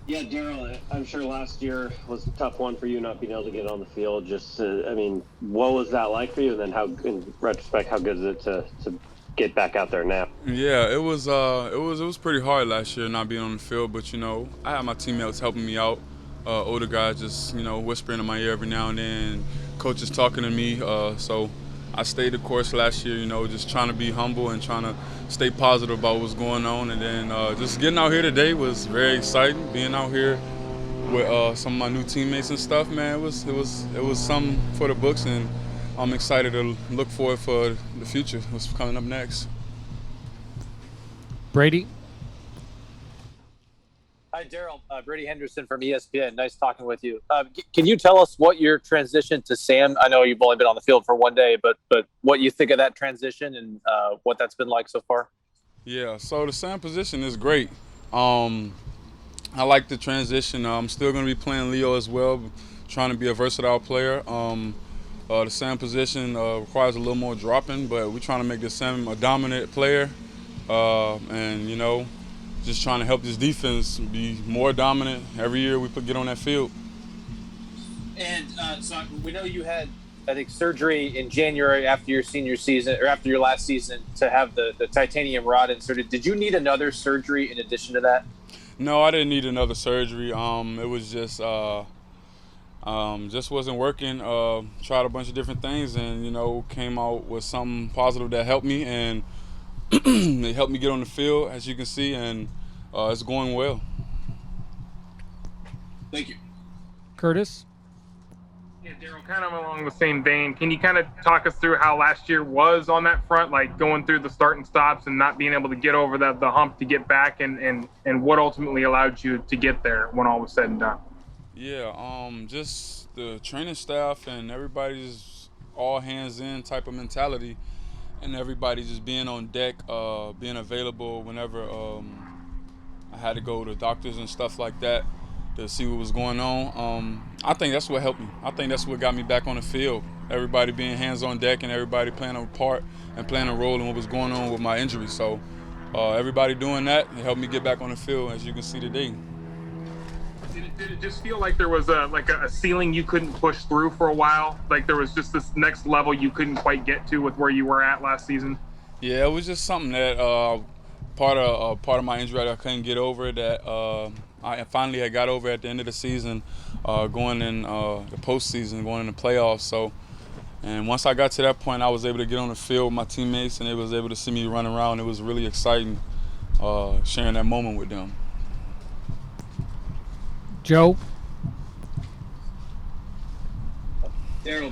Yeah, Darrell, I'm sure last year was a tough one for you not being able to get on the field. Just, what was that like for you? And then how, in retrospect, how good is it to get back out there now? Yeah, it was pretty hard last year not being on the field, but I had my teammates helping me out. Older guys just whispering in my ear every now and then. Coaches talking to me, so I stayed the course last year. Just trying to be humble and trying to stay positive about what's going on. And then just getting out here today was very exciting. Being out here with some of my new teammates and stuff, man, it was something for the books, and I'm excited to look forward for the future. What's coming up next? Brady? Hi, Darrell. Brady Henderson from ESPN. Nice talking with you. Can you tell us what your transition to Sam? I know you've only been on the field for one day, but what you think of that transition and what that's been like so far? Yeah, so the Sam position is great. Um, I like the transition. I'm still going to be playing Leo as well, trying to be a versatile player. The Sam position requires a little more dropping, but we're trying to make the Sam a dominant player, and just trying to help this defense be more dominant every year we get on that field. And so we know you had, I think, surgery in January after your senior season or after your last season to have the titanium rod inserted. Did you need another surgery in addition to that? No, I didn't need another surgery. It was just wasn't working. Tried a bunch of different things, and came out with something positive that helped me, and it helped me get on the field, as you can see, and it's going well. Thank you. Curtis? Yeah, Darrell, kind of along the same vein, can you kind of talk us through how last year was on that front, like going through the start and stops and not being able to get over the hump to get back, and what ultimately allowed you to get there when all was said and done? Yeah, just the training staff and everybody's all hands in type of mentality, and everybody just being on deck, being available whenever I had to go to doctors and stuff like that to see what was going on. I think that's what helped me. I think that's what got me back on the field. Everybody being hands on deck and everybody playing a part and playing a role in what was going on with my injury. So everybody doing that, it helped me get back on the field, as you can see today. Did it just feel like there was a ceiling you couldn't push through for a while? Like there was just this next level you couldn't quite get to with where you were at last season? Yeah, it was just something that part of my injury that I couldn't get over, that I finally had got over at the end of the season, going in the postseason, going in the playoffs. So, and once I got to that point, I was able to get on the field with my teammates, and they was able to see me run around. It was really exciting sharing that moment with them. Joe? Darrell,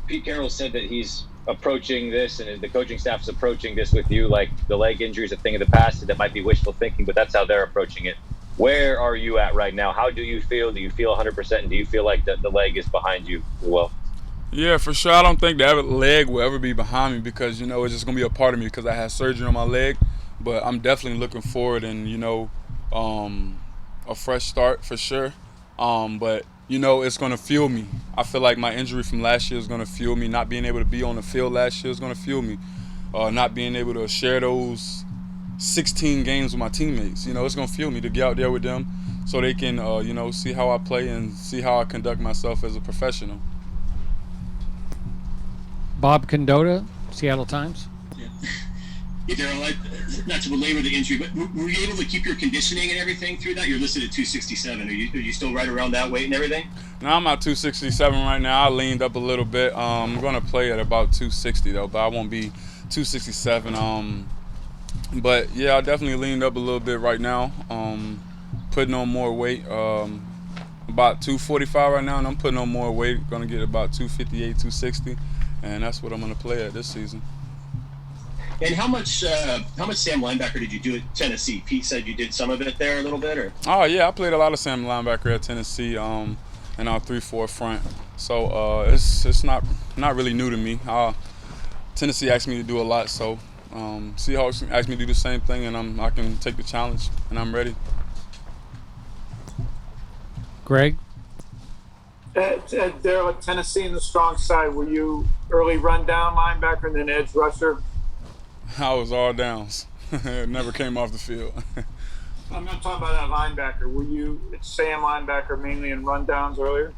Pete Carroll said that he's approaching this, and the coaching staff's approaching this with you like the leg injury is a thing of the past, and that might be wishful thinking, but that's how they're approaching it. Where are you at right now? How do you feel? Do you feel 100%? And do you feel like the leg is behind you as well? Yeah, for sure. I don't think the leg will ever be behind me because, it's just going to be a part of me because I had surgery on my leg. But I'm definitely looking forward and, a fresh start for sure. But, it's going to fuel me. I feel like my injury from last year is going to fuel me. Not being able to be on the field last year is going to fuel me. Not being able to share those 16 games with my teammates. It's going to fuel me to get out there with them so they can, see how I play and see how I conduct myself as a professional. Bob Condotta, Seattle Times. Yeah, Darrell, not to belabor the injury, but were you able to keep your conditioning and everything through that? You're listed at 267. Are you still right around that weight and everything? Now I'm at 267 right now. I leaned up a little bit. I'm going to play at about 260 though, but I won't be 267. But yeah, I definitely leaned up a little bit right now. Putting on more weight. About 245 right now, and I'm putting on more weight. Going to get about 258, 260, and that's what I'm going to play at this season. And how much Sam linebacker did you do at Tennessee? Pete said you did some of it there a little bit, or? Oh yeah, I played a lot of Sam linebacker at Tennessee, and our 3-4 front. So it's not really new to me. Tennessee asked me to do a lot, so Seahawks asked me to do the same thing, and I can take the challenge, and I'm ready. Greg? Darrell, at Tennessee in the strong side, were you early rundown linebacker and then edge rusher? I was all downs. Never came off the field. I'm not talking about that linebacker. Were you at Sam linebacker mainly in rundowns earlier?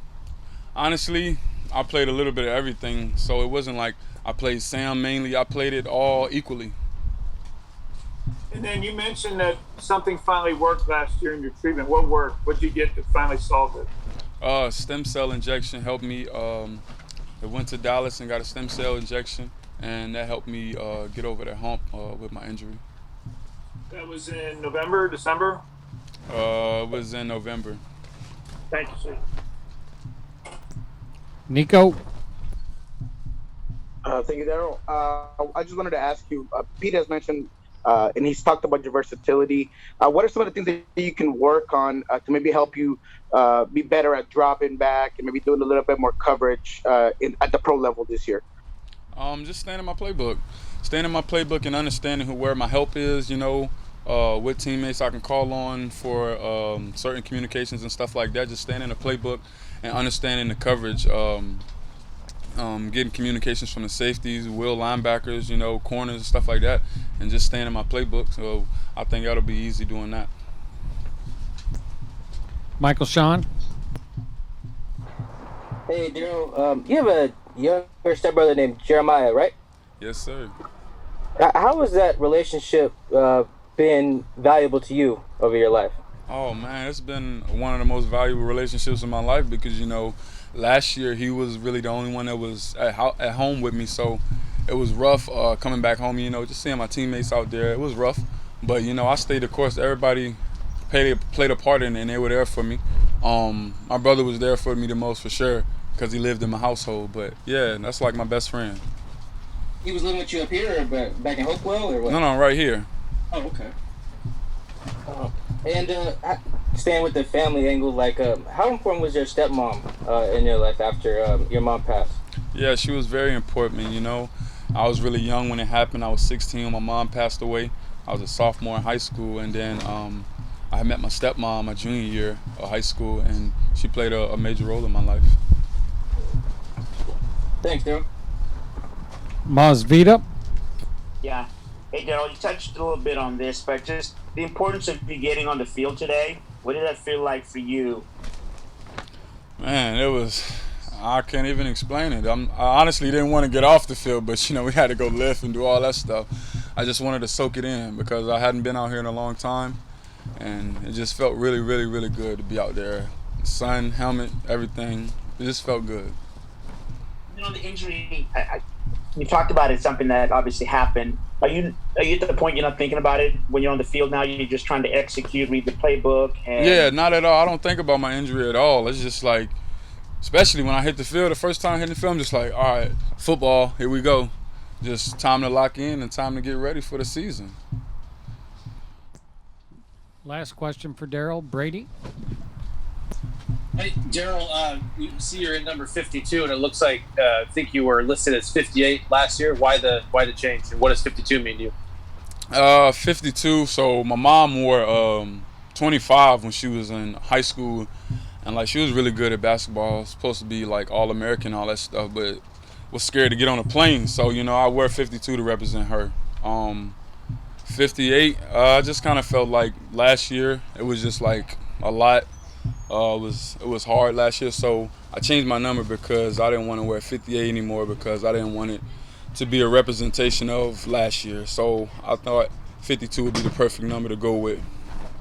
Honestly, I played a little bit of everything, so it wasn't like I played Sam mainly. I played it all equally. And then you mentioned that something finally worked last year in your treatment. What worked? What did you get that finally solved it? Stem cell injection helped me. I went to Dallas and got a stem cell injection, and that helped me get over that hump with my injury. That was in November, December? It was in November. Thank you, sir. Nico? Thank you, Darrell. I just wanted to ask you, Pete has mentioned, and he's talked about your versatility. What are some of the things that you can work on to maybe help you be better at dropping back and maybe doing a little bit more coverage at the pro level this year? Just staying in my playbook. Staying in my playbook and understanding where my help is, what teammates I can call on for certain communications and stuff like that. Just staying in the playbook and understanding the coverage. Getting communications from the safeties, will linebackers, corners and stuff like that, and just staying in my playbook. So I think that'll be easy doing that. Michael Sean? Hey, Darrell. You have a younger stepbrother named Jeremiah, right? Yes, sir. How has that relationship been valuable to you over your life? Oh, man, it's been one of the most valuable relationships in my life because, last year he was really the only one that was at home with me. So it was rough coming back home, just seeing my teammates out there. It was rough. But, I stayed the course. Everybody played a part in it, and they were there for me. My brother was there for me the most for sure because he lived in my household. But, yeah, that's like my best friend. He was living with you up here or back in Hopewell or what? No, right here. Oh, okay. And staying with the family angle, how important was your stepmom in your life after your mom passed? Yeah, she was very important. I was really young when it happened. I was 16 when my mom passed away. I was a sophomore in high school, and then I met my stepmom my junior year of high school, and she played a major role in my life. Thanks, Darrell. Masvita? Yeah. Hey, Darrell, you touched a little bit on this, but just the importance of you getting on the field today. What did that feel like for you? Man, I can't even explain it. I honestly didn't want to get off the field, but, we had to go lift and do all that stuff. I just wanted to soak it in because I hadn't been out here in a long time, and it just felt really, really, really good to be out there. Sun, helmet, everything. It just felt good. The injury, you talked about it, something that obviously happened. Are you at the point you're not thinking about it when you're on the field now? You're just trying to execute, read the playbook? Yeah, not at all. I don't think about my injury at all. It's just like, especially when I hit the field, the first time hitting the field, I'm just like, all right, football, here we go. Just time to lock in and time to get ready for the season. Last question for Darrell. Brady? Hey, Darrell, you see you're in number 52, and it looks like I think you were listed as 58 last year. Why the change, and what does 52 mean to you? 52. So my mom wore 25 when she was in high school, and she was really good at basketball. Supposed to be All-American, all that stuff, but was scared to get on a plane. So I wear 52 to represent her. 58. I just kind of felt like last year it was just a lot. It was hard last year, so I changed my number because I didn't want to wear 58 anymore because I didn't want it to be a representation of last year. So I thought 52 would be the perfect number to go with,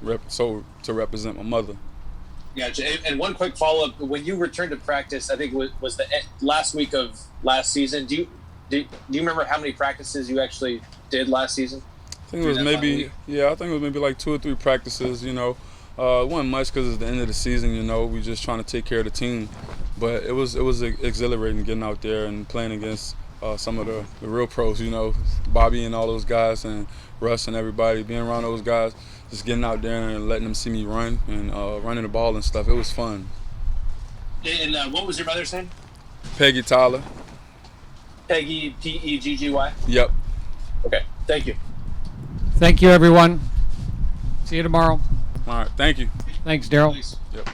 to represent my mother. Gotcha. And one quick follow-up: when you returned to practice, I think it was the last week of last season. Do you remember how many practices you actually did last season? I think it was maybe 2 or 3 practices. It wasn't much because it's the end of the season. We just trying to take care of the team, but it was exhilarating getting out there and playing against some of the real pros. Bobby and all those guys, and Russ and everybody, being around those guys, just getting out there and letting them see me run and running the ball and stuff. It was fun. And what was your mother's name? Peggy Tyler. Peggy, P-E-G-G-Y? Yep. Okay. Thank you. Thank you, everyone. See you tomorrow. All right. Thank you. Thanks, Darrell. Please. Yep.